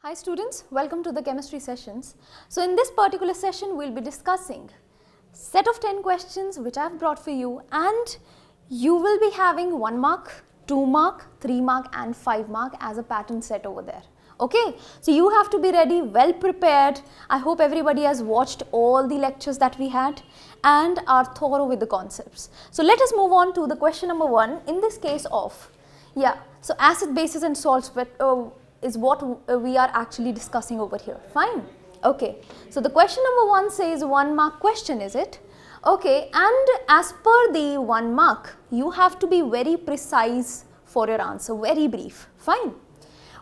Hi students, welcome to the chemistry sessions. So in this particular session we will be discussing set of 10 questions which I have brought for you, and you will be having 1 mark, 2 mark, 3 mark and 5 mark as a pattern set over there. Okay, so you have to be ready, well prepared. I hope everybody has watched all the lectures that we had and are thorough with the concepts. So let us move on to the question number 1 in this case of, so acid, bases and salts is what we are actually discussing over here. Fine. Okay. So the question number 1 says 1 mark question, is it? Okay. And as per the 1 mark, you have to be very precise for your answer, very brief. Fine.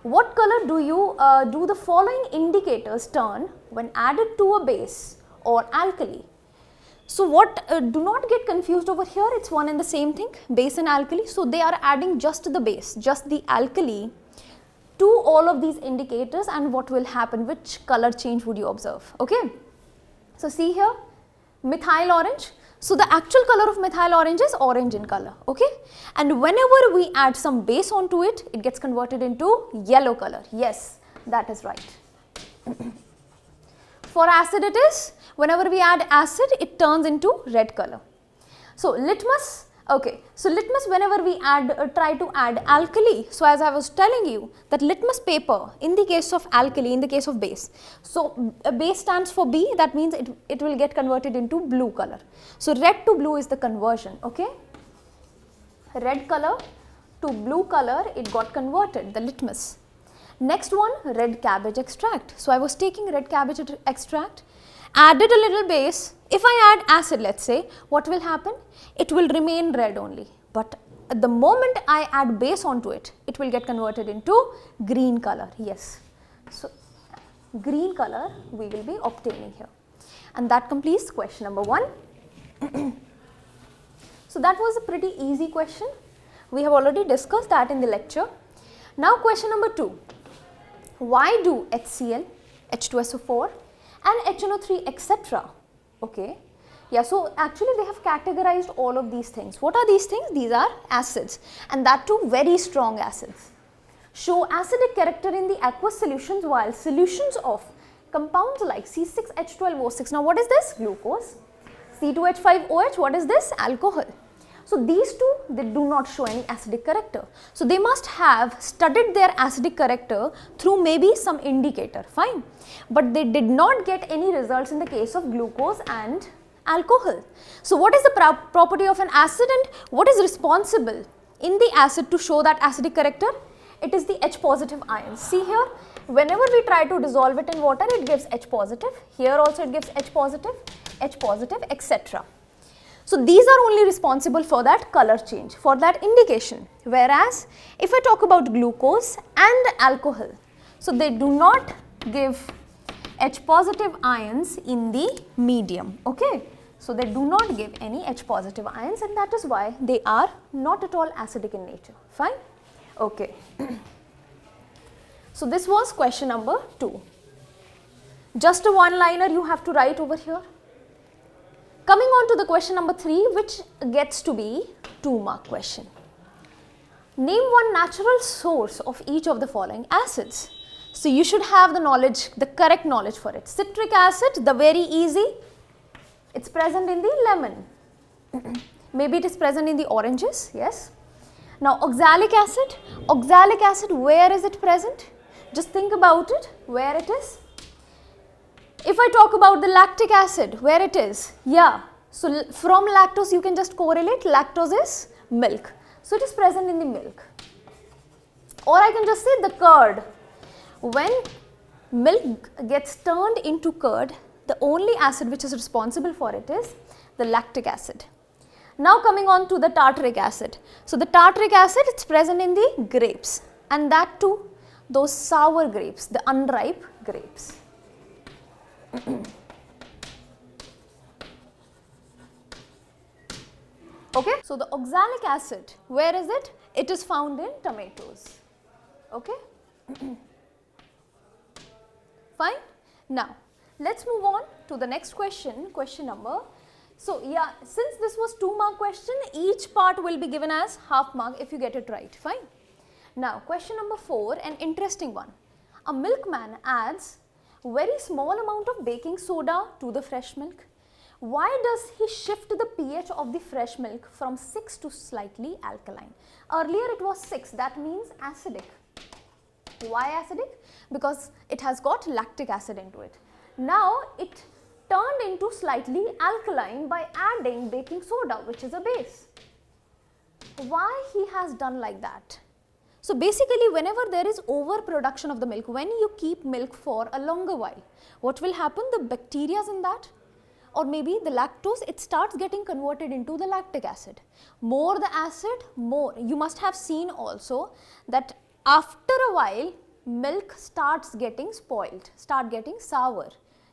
What color do you do the following indicators turn when added to a base or alkali? So what, do not get confused over here, it's one and the same thing, base and alkali. So they are adding just the base, just the alkali to all of these indicators, and what will happen, which color change would you observe? Okay. So see here, methyl orange. So the actual color of methyl orange is orange in color. Okay. And whenever we add some base onto it, it gets converted into yellow color. Yes, that is right. For acid it is, whenever we add acid, it turns into red color. So litmus. Okay, so litmus, whenever we try to add alkali, so as I was telling you that litmus paper in the case of alkali, in the case of base, so a base stands for B, that means it will get converted into blue color. So red to blue is the conversion, okay. Red color to blue color, it got converted, the litmus. Next one, red cabbage extract. So I was taking red cabbage extract, added a little base. If I add acid, let's say, what will happen? It will remain red only, but the moment I add base onto it, it will get converted into green color. Yes, so green color we will be obtaining here, and that completes question number 1. So that was a pretty easy question. We have already discussed that in the lecture. Now question number 2. Why do HCl, H2SO4 and HNO3 etc. Okay. Yeah, so actually they have categorized all of these things. What are these things? These are acids, and that too very strong acids. Show acidic character in the aqueous solutions, while solutions of compounds like C6H12O6. Now what is this? Glucose. C2H5OH, what is this? Alcohol. So these two, they do not show any acidic character. So they must have studied their acidic character through maybe some indicator, fine. But they did not get any results in the case of glucose and alcohol. So what is the property of an acid, and what is responsible in the acid to show that acidic character? It is the H positive ions. See here, whenever we try to dissolve it in water, it gives H positive. Here also it gives H positive, etc. So these are only responsible for that color change, for that indication. Whereas if I talk about glucose and alcohol, so they do not give H positive ions in the medium. Okay. So they do not give any H positive ions, and that is why they are not at all acidic in nature. Fine. Okay. So this was question number 2. Just a one-liner you have to write over here. Coming on to the question number 3, which gets to be 2 mark question. Name one natural source of each of the following acids. So you should have the knowledge, the correct knowledge for it. Citric acid, the very easy, it's present in the lemon. Maybe it is present in the oranges, yes. Now oxalic acid, where is it present? Just think about it, where it is. If I talk about the lactic acid, where it is? Yeah, so from lactose you can just correlate, lactose is milk. So it is present in the milk. Or I can just say the curd. When milk gets turned into curd, the only acid which is responsible for it is the lactic acid. Now coming on to the tartaric acid. So the tartaric acid, it's present in the grapes, and that too those sour grapes, the unripe grapes. Okay, so the oxalic acid, where is it? It is found in tomatoes. Okay. Fine. Now let's move on to the next question, question number. So yeah, since this was 2 mark question, each part will be given as half mark if you get it right. Fine. Now question number 4, an interesting one. a milkman adds very small amount of baking soda to the fresh milk. Why does he shift the pH of the fresh milk from 6 to slightly alkaline? Earlier it was 6, that means acidic. Why acidic? Because it has got lactic acid into it. Now it turned into slightly alkaline by adding baking soda, which is a base. Why he has done like that? So basically, whenever there is overproduction of the milk, when you keep milk for a longer while, what will happen? The bacteria in that, or maybe the lactose, it starts getting converted into the lactic acid. More the acid, more. You must have seen also that after a while, milk starts getting spoiled, start getting sour,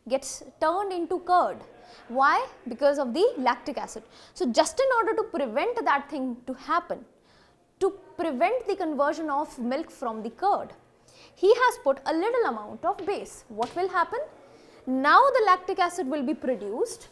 gets turned into curd. Why? Because of the lactic acid. So just in order to prevent that thing to happen, to prevent the conversion of milk from the curd, he has put a little amount of base. What will happen? Now the lactic acid will be produced.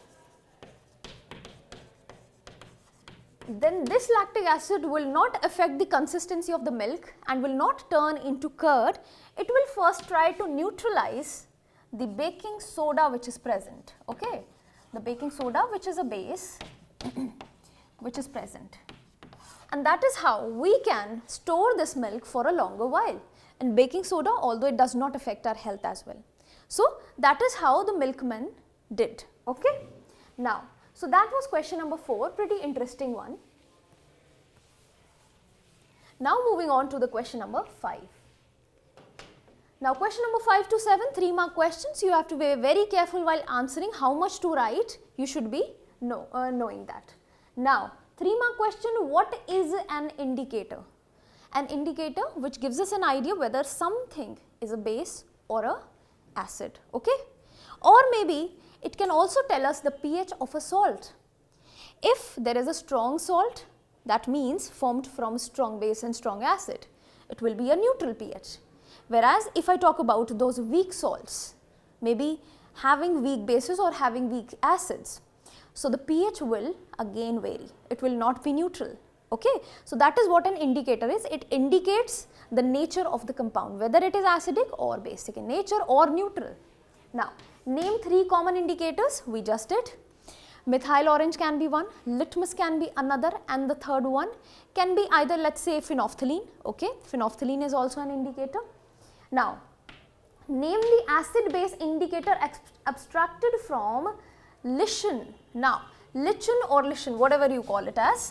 Then this lactic acid will not affect the consistency of the milk and will not turn into curd. It will first try to neutralize the baking soda which is present. Okay, the baking soda, which is a base which is present. And that is how we can store this milk for a longer while. And baking soda, although it does not affect our health as well. So that is how the milkman did. Okay. Now, so that was question number 4, pretty interesting one. Now moving on to the question number 5. Now question number 5 to 7, 3-mark questions. You have to be very careful while answering how much to write. You should be knowing that. Now 3-mark question, what is an indicator? An indicator which gives us an idea whether something is a base or a acid. Okay. Or maybe it can also tell us the pH of a salt. If there is a strong salt, that means formed from strong base and strong acid, it will be a neutral pH. Whereas if I talk about those weak salts, maybe having weak bases or having weak acids, so the pH will again vary, it will not be neutral. Okay. So that is what an indicator is. It indicates the nature of the compound, whether it is acidic or basic in nature or neutral. Now name 3 common indicators. We just did. Methyl orange can be one, litmus can be another, and the third one can be either, let's say, phenolphthalein. Okay, phenolphthalein is also an indicator. Now name the acid base indicator abstracted from lichen. Now lichen or lichen, whatever you call it as.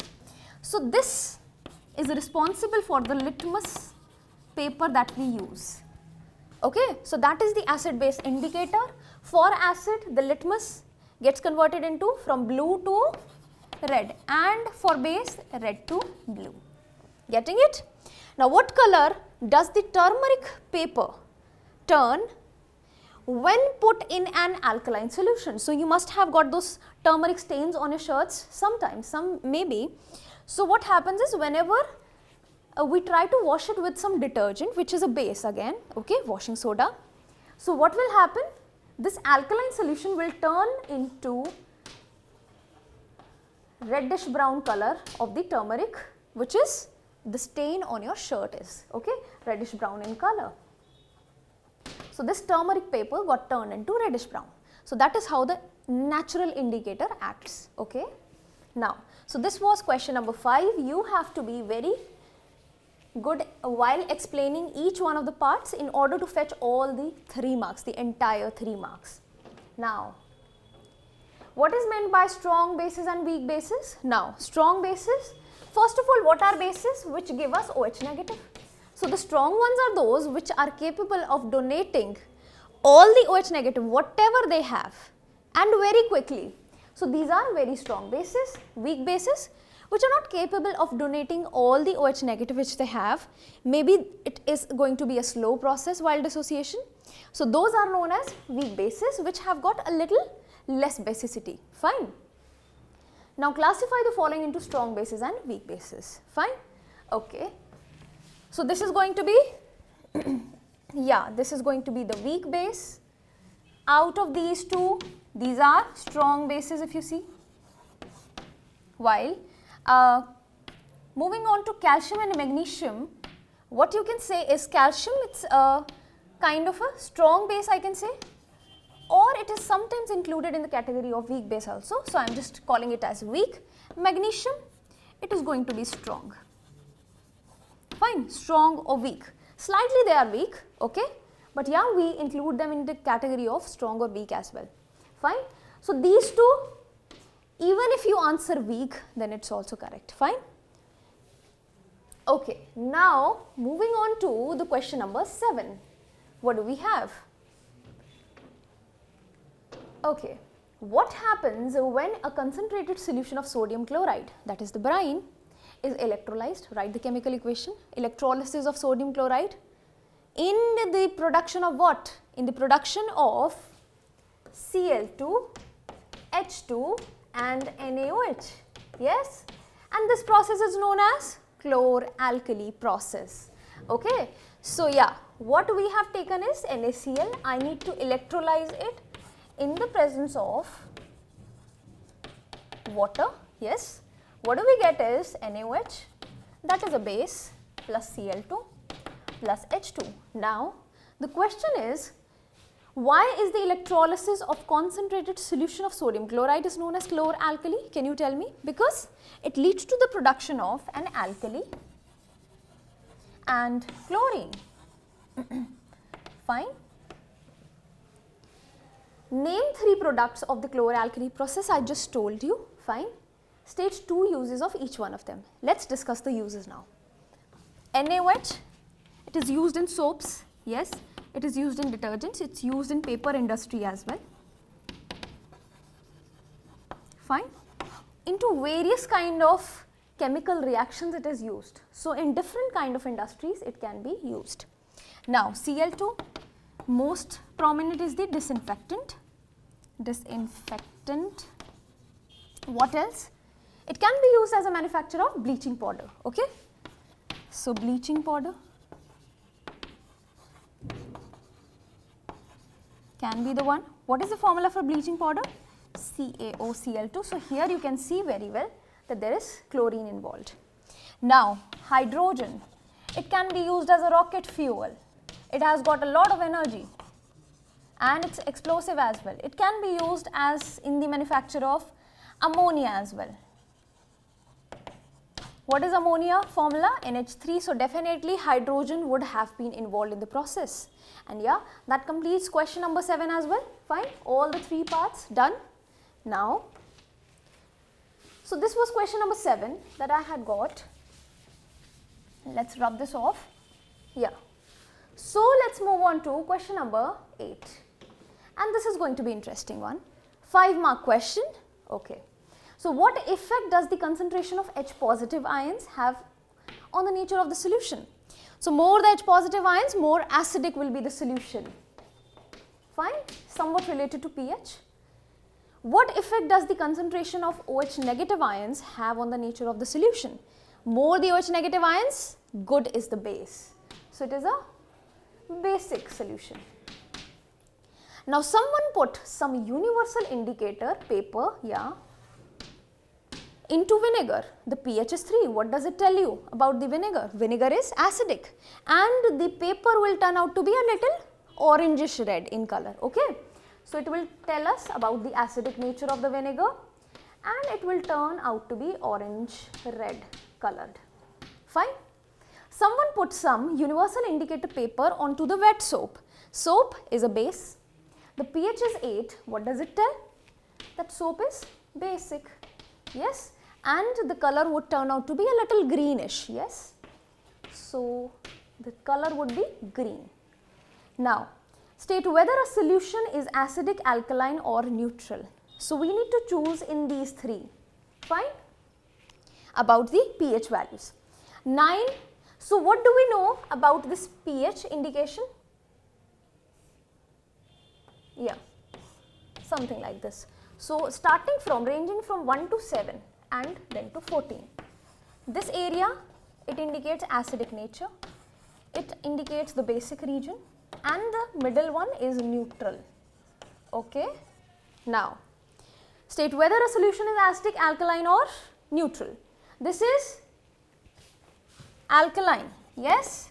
So this is responsible for the litmus paper that we use. Okay, so that is the acid base indicator. For acid, the litmus gets converted into from blue to red, and for base, red to blue. Getting it? Now what color does the turmeric paper turn when put in an alkaline solution? So you must have got those turmeric stains on your shirts sometimes, some maybe. So what happens is, whenever we try to wash it with some detergent, which is a base again, okay, washing soda. So what will happen? This alkaline solution will turn into reddish brown color of the turmeric, which is the stain on your shirt is, okay, reddish brown in color. So this turmeric paper got turned into reddish brown. So that is how the natural indicator acts. Okay. Now, so this was question number 5. You have to be very good while explaining each one of the parts in order to fetch all the 3 marks, the entire 3 marks. Now, what is meant by strong bases and weak bases? Now, strong bases, first of all, what are bases? Which give us OH negative. So the strong ones are those which are capable of donating all the OH negative, whatever they have, and very quickly. So these are very strong bases. Weak bases, which are not capable of donating all the OH negative which they have, maybe it is going to be a slow process while dissociation. So those are known as weak bases, which have got a little less basicity. Fine. Now classify the following into strong bases and weak bases. Fine. Okay. So this is going to be, yeah, this is going to be the weak base. Out of these two, these are strong bases if you see. While moving on to calcium and magnesium, what you can say is calcium, it's kind of a strong base, I can say, or it is sometimes included in the category of weak base also. So I am just calling it as weak. Magnesium, it is going to be strong. Fine, strong or weak. Slightly they are weak, okay, but yeah, we include them in the category of strong or weak as well. Fine. So these two, even if you answer weak, then it's also correct. Fine. Okay, now moving on to the question number 7. What do we have? Okay, what happens when a concentrated solution of sodium chloride, that is the brine, is electrolyzed? Write the chemical equation. Electrolysis of sodium chloride in the production of what? In the production of Cl2, H2 and NaOH. Yes, and this process is known as chlor-alkali process. Okay, so yeah, what we have taken is NaCl. I need to electrolyze it in the presence of water. Yes, what do we get is NaOH, that is a base, plus Cl2 plus H2. Now the question is, why is the electrolysis of concentrated solution of sodium chloride is known as chlor-alkali? Can you tell me? Because it leads to the production of an alkali and chlorine. Fine. Name 3 products of the chlor-alkali process. I just told you. Fine. State 2 uses of each one of them. Let's discuss the uses now. NaOH, it is used in soaps. Yes. It is used in detergents. It's used in paper industry as well. Fine. Into various kind of chemical reactions it is used. So in different kind of industries it can be used. Now Cl2, most prominent is the disinfectant. Disinfectant. What else? It can be used as a manufacturer of bleaching powder. Okay. So bleaching powder can be the one. What is the formula for bleaching powder? CaOCl2. So here you can see very well that there is chlorine involved. Now hydrogen, it can be used as a rocket fuel. It has got a lot of energy and it's explosive as well. It can be used as in the manufacture of ammonia as well. What is ammonia formula? NH3. So definitely hydrogen would have been involved in the process. And yeah, that completes question number 7 as well. Fine, all the 3 parts done. Now, so this was question number 7 that I had got. Let's rub this off. Yeah. So let's move on to question number 8. And this is going to be interesting one. 5-mark question. Okay. So what effect does the concentration of H positive ions have on the nature of the solution? So more the H positive ions, more acidic will be the solution. Fine, somewhat related to pH. What effect does the concentration of OH negative ions have on the nature of the solution? More the OH negative ions, good is the base. So it is a basic solution. Now someone put some universal indicator paper, yeah, into vinegar. The pH is 3. What does it tell you about the vinegar? Vinegar is acidic and the paper will turn out to be a little orangish red in color. Okay. So it will tell us about the acidic nature of the vinegar and it will turn out to be orange red colored. Fine. Someone put some universal indicator paper onto the wet soap. Soap is a base. The pH is 8. What does it tell? That soap is basic. Yes, and the color would turn out to be a little greenish. Yes, so the color would be green. Now state whether a solution is acidic, alkaline or neutral. So we need to choose in these 3. Fine. About the pH values. 9. So what do we know about this pH indication? Yeah, something like this. So starting from, ranging from 1 to 7 and then to 14. This area, it indicates acidic nature, it indicates the basic region and the middle one is neutral. Okay. Now, state whether a solution is acidic, alkaline or neutral. This is alkaline, yes.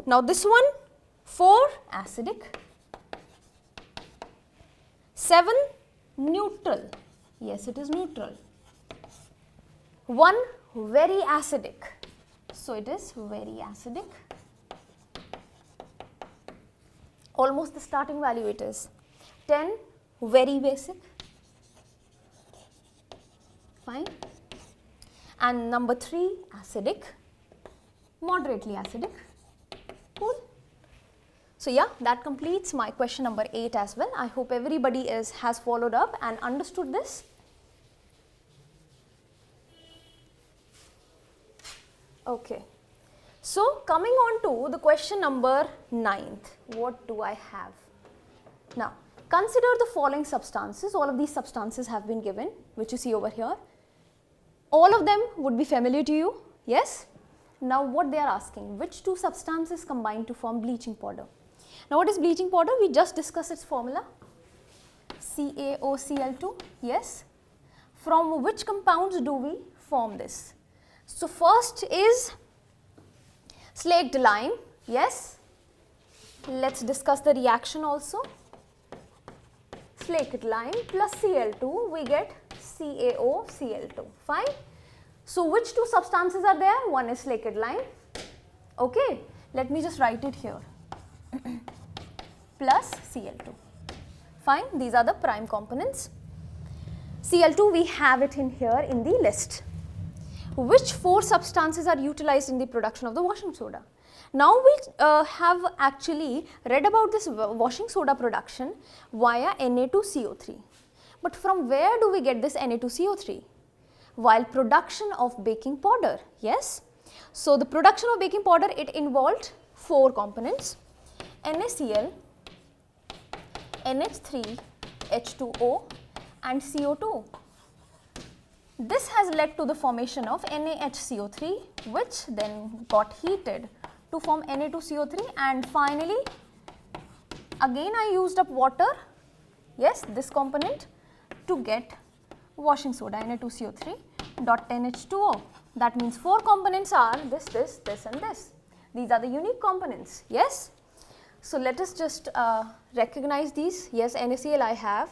Now this one 4 acidic, 7 neutral, yes it is neutral, 1 very acidic, so it is very acidic, almost the starting value it is, 10 very basic, fine, and number 3 acidic, moderately acidic, cool. So yeah, that completes my question number 8 as well. I hope everybody has followed up and understood this. Okay, so coming on to the question number 9th, what do I have? Now, consider the following substances. All of these substances have been given, which you see over here. All of them would be familiar to you, yes? Now, what they are asking, which 2 substances combine to form bleaching powder? Now, what is bleaching powder? We just discussed its formula, CaOCl2, yes. From which compounds do we form this? So, first is slaked lime, yes. Let's discuss the reaction also. Slaked lime plus Cl2, we get CaOCl2, fine. So, which 2 substances are there? One is slaked lime, okay. Let me just write it here, plus Cl2, fine. These are the prime components. Cl2, we have it in here in the list. Which 4 substances are utilized in the production of the washing soda? Now we have actually read about this washing soda production via Na2CO3. But from where do we get this Na2CO3? While production of baking powder, yes. So the production of baking powder, it involved 4 components, NaCl, NH3, H2O and CO2. This has led to the formation of NaHCO3, which then got heated to form Na2CO3, and finally again I used up water, yes, this component, to get washing soda, Na2CO3 dot 10H2O. That means 4 components are this and this. These are the unique components, yes. So let us just recognize these. Yes, NaCl I have,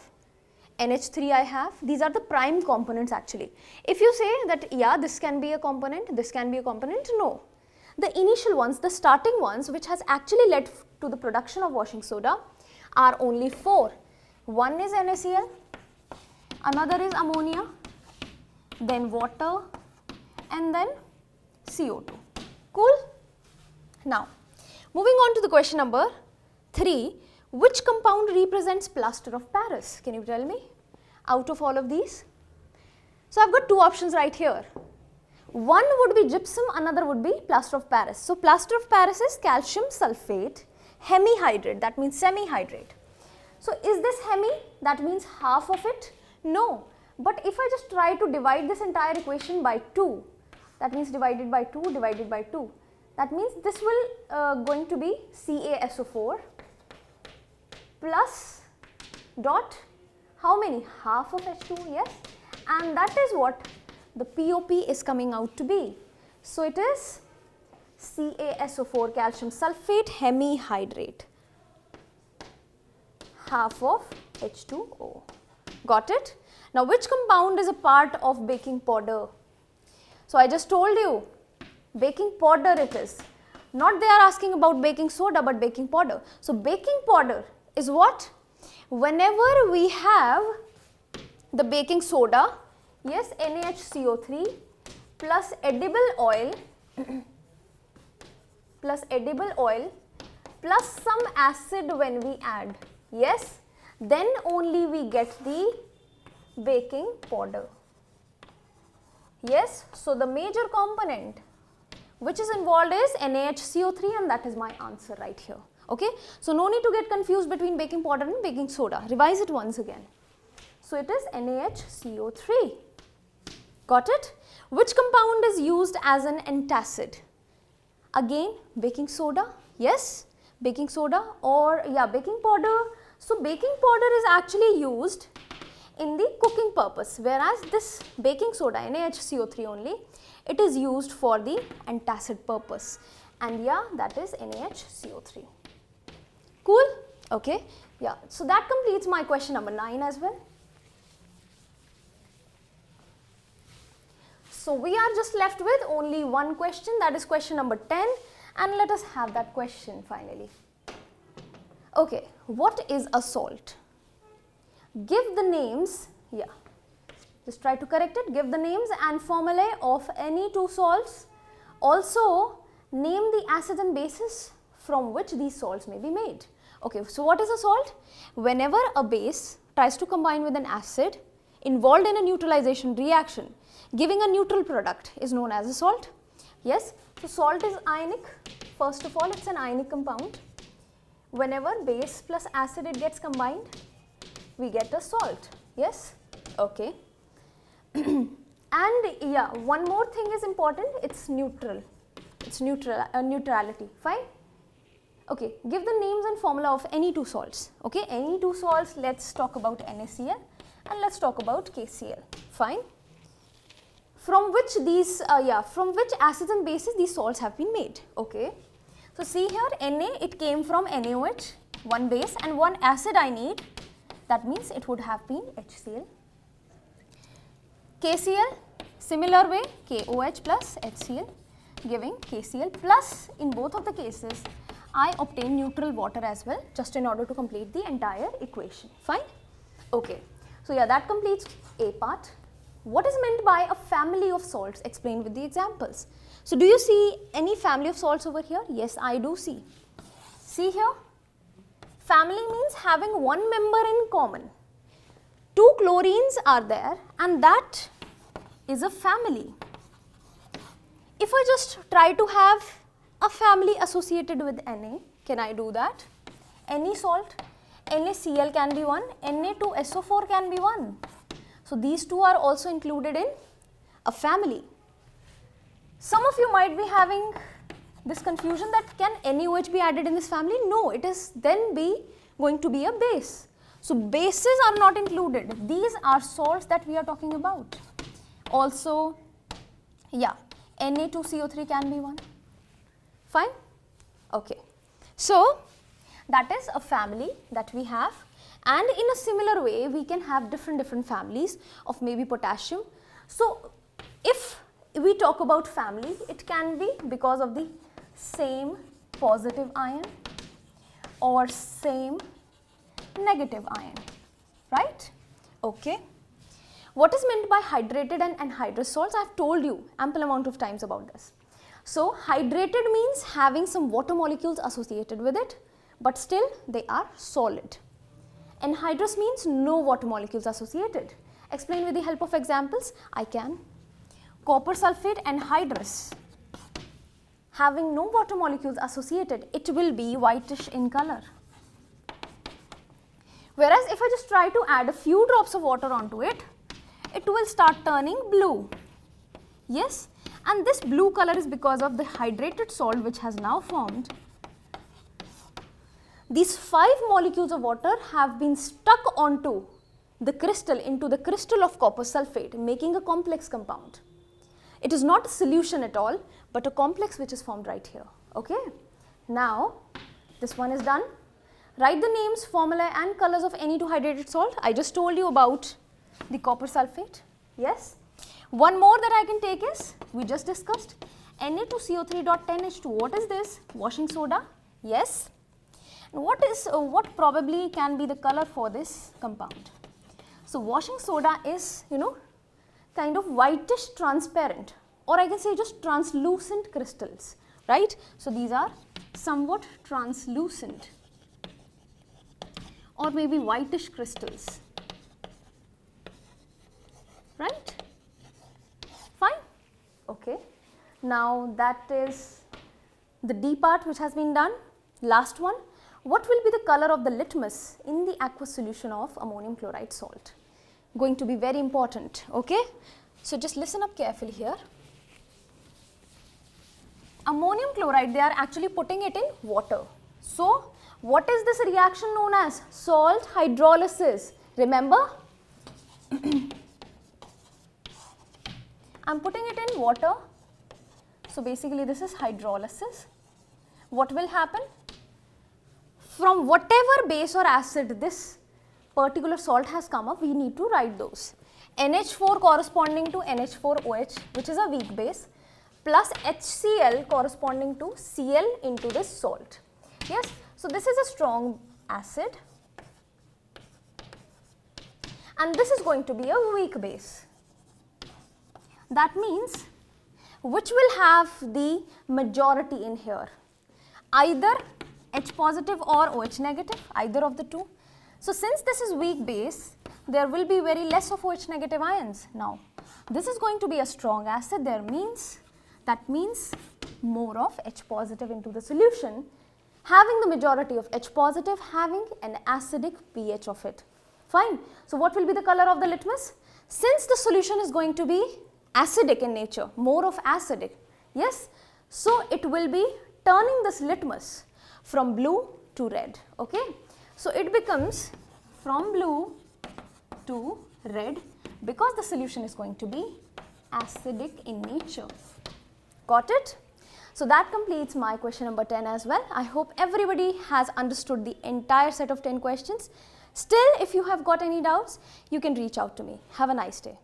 NH3 I have. These are the prime components actually. If you say that yeah, this can be a component, this can be a component, no. The initial ones, the starting ones, which has actually led to the production of washing soda, are only 4. One is NaCl, another is ammonia, then water, and then CO2. Cool? Now, moving on to the question number 3. Which compound represents plaster of Paris? Can you tell me out of all of these? So, I have got 2 options right here. One would be gypsum, another would be plaster of Paris. So, plaster of Paris is calcium sulfate hemihydrate, that means semi-hydrate. So, is this hemi? That means half of it? No. But if I just try to divide this entire equation by 2, that means divided by 2, divided by 2. That means this will going to be CaSO4 plus dot how many? Half of H2, yes, and that is what the POP is coming out to be. So, it is CaSO4 calcium sulfate hemihydrate, half of H2O. Got it? Now, which compound is a part of baking powder? So, I just told you baking powder it is. Not they are asking about baking soda, but baking powder. So, baking powder is what? Whenever we have the baking soda, yes, NaHCO3 plus edible oil plus some acid when we add, yes, then only we get the baking powder. Yes, so the major component which is involved is NaHCO3, and that is my answer right here. Okay, so no need to get confused between baking powder and baking soda. Revise it once again. So it is NaHCO3. Got it? Which compound is used as an antacid? Again, baking soda. Yes, baking soda, or yeah, baking powder. So baking powder is actually used in the cooking purpose, whereas this baking soda, NaHCO3 only, it is used for the antacid purpose. and yeah, that is NaHCO3. Cool? Okay, yeah, so that completes my question number 9 as well. So we are just left with only one question, that is question number 10, and let us have that question finally. Okay, what is a salt? Give the names, yeah, just try to correct it, give the names and formulae of any two salts. Also, name the acids and bases from which these salts may be made. Okay, so what is a salt? Whenever a base tries to combine with an acid involved in a neutralization reaction, giving a neutral product is known as a salt. Yes, so salt is ionic. First of all, it's an ionic compound. Whenever base plus acid it gets combined, we get a salt. Yes, okay. And yeah, one more thing is important, it's neutral. It's neutrality, fine. Okay, give the names and formula of any two salts. Okay, any two salts, let's talk about NaCl and let's talk about KCl, fine. From which these, from which acids and bases these salts have been made. Okay, so see here, Na, it came from NaOH, one base and one acid I need, that means it would have been HCl. KCl, similar way, KOH plus HCl, giving KCl plus, in both of the cases, I obtain neutral water as well, just in order to complete the entire equation, fine. Okay, so yeah, that completes A part. What is meant by a family of salts? Explained with the examples. So do you see any family of salts over here? Yes, I do see. See here, family means having one member in common. Two chlorines are there and that is a family. If I just try to have a family associated with Na, can I do that? Any salt, NaCl can be one, Na2SO4 can be one. So these two are also included in a family. Some of you might be having this confusion that can NaOH be added in this family? No, it is then going to be a base. So bases are not included. These are salts that we are talking about. Also, yeah, Na2CO3 can be one. Fine? Okay. So that is a family that we have. And in a similar way, we can have different families of maybe potassium. So if we talk about family, it can be because of the same positive ion or same negative ion, right? Okay. What is meant by hydrated and anhydrous salts? I have told you ample amount of times about this. So hydrated means having some water molecules associated with it, but still they are solid. Anhydrous means no water molecules associated. Explain with the help of examples, I can. Copper sulfate anhydrous, having no water molecules associated, it will be whitish in color. Whereas if I just try to add a few drops of water onto it, it will start turning blue. Yes, and this blue color is because of the hydrated salt which has now formed. These 5 molecules of water have been stuck onto the crystal, into the crystal of copper sulfate, making a complex compound. It is not a solution at all, but a complex which is formed right here. Okay. Now, this one is done. Write the names, formula and colors of any two hydrated salt. I just told you about the copper sulfate. Yes. One more that I can take is, we just discussed, Na2CO3.10H2. What is this? Washing soda. Yes. What probably can be the color for this compound? So washing soda is, kind of whitish transparent, or I can say just translucent crystals, right? So these are somewhat translucent or maybe whitish crystals, right? Fine. Okay. Now that is the D part which has been done. Last one. What will be the color of the litmus in the aqueous solution of ammonium chloride salt? Going to be very important, okay? So just listen up carefully here. Ammonium chloride, they are actually putting it in water. So what is this reaction known as? Salt hydrolysis. Remember? I'm putting it in water. So basically this is hydrolysis. what will happen? From whatever base or acid this particular salt has come up, we need to write those. NH4 corresponding to NH4OH, which is a weak base, plus HCl corresponding to Cl into this salt. Yes, so this is a strong acid and this is going to be a weak base. That means which will have the majority in here? Either H positive or OH negative, either of the two. So since this is weak base, there will be very less of OH negative ions. Now, this is going to be a strong acid, that means more of H positive into the solution, having the majority of H positive, having an acidic pH of it. Fine. So what will be the color of the litmus? Since the solution is going to be acidic in nature, more of acidic, yes, so it will be turning this litmus from blue to red, okay. So it becomes from blue to red because the solution is going to be acidic in nature. Got it? So that completes my question number 10 as well. I hope everybody has understood the entire set of 10 questions. Still, if you have got any doubts, you can reach out to me. Have a nice day.